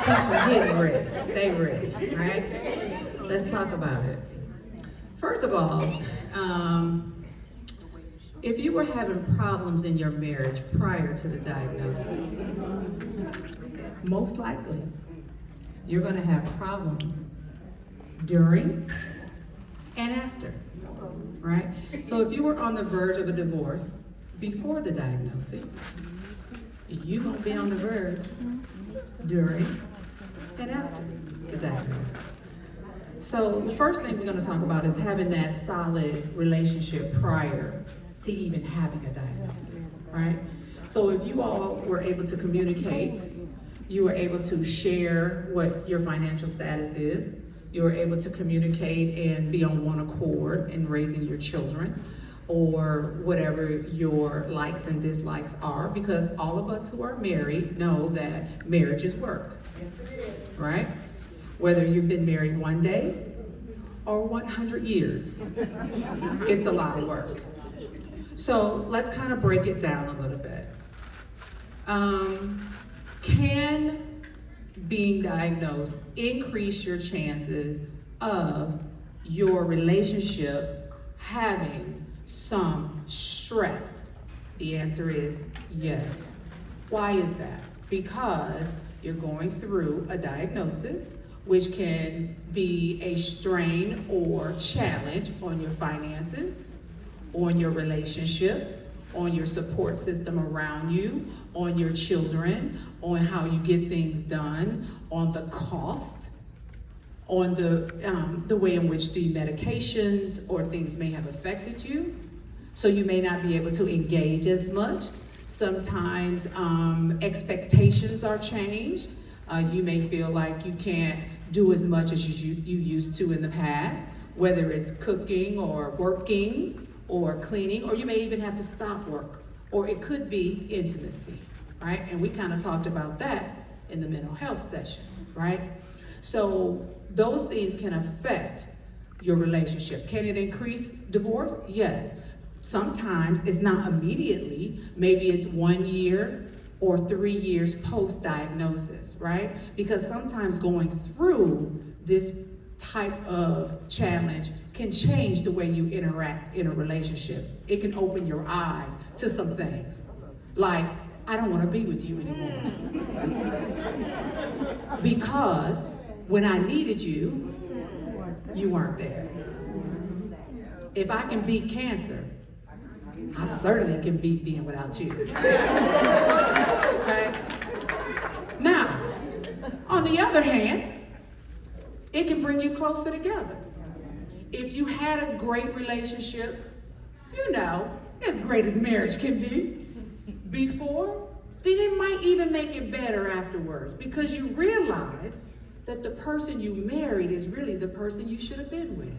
People getting ready. Stay ready, right? Let's talk about it. First of all, if you were having problems in your marriage prior to the diagnosis, most likely you're going to have problems during and after, right? So if you were on the verge of a divorce before the diagnosis, you're going to be on the verge during and after the diagnosis. So the first thing we're going to talk about is having that solid relationship prior to even having a diagnosis, right? So if you all were able to communicate, you were able to share what your financial status is, you were able to communicate and be on one accord in raising your children, or whatever your likes and dislikes are, because all of us who are married know that marriage is work, right? Whether you've been married one day or 100 years, it's a lot of work. So let's kind of break it down a little bit. Can being diagnosed increase your chances of your relationship having some stress? The answer is yes. Why is that? Because you're going through a diagnosis, which can be a strain or challenge on your finances, on your relationship, on your support system around you, on your children, on how you get things done, on the cost, on the way in which the medications or things may have affected you. So you may not be able to engage as much. Sometimes expectations are changed. You may feel like you can't do as much as you used to in the past, whether it's cooking or working or cleaning, or you may even have to stop work, or it could be intimacy, right? And we kind of talked about that in the mental health session, right? So those things can affect your relationship. Can it increase divorce? Yes. Sometimes it's not immediately, maybe it's 1 year or 3 years post-diagnosis, right? Because sometimes going through this type of challenge can change the way you interact in a relationship. It can open your eyes to some things, like, I don't want to be with you anymore. Because when I needed you, you weren't there. If I can beat cancer, I certainly can beat being without you. Okay? Now, on the other hand, it can bring you closer together. If you had a great relationship, as great as marriage can be, before, then it might even make it better afterwards, because you realize that the person you married is really the person you should have been with.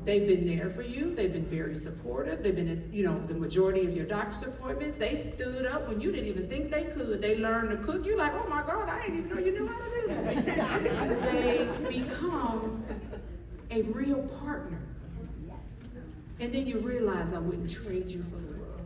They've been there for you. They've been very supportive. They've been at, the majority of your doctor's appointments. They stood up when you didn't even think they could. They learned to cook. You're like, oh my God, I didn't even know you knew how to do that. They become a real partner. And then you realize I wouldn't trade you for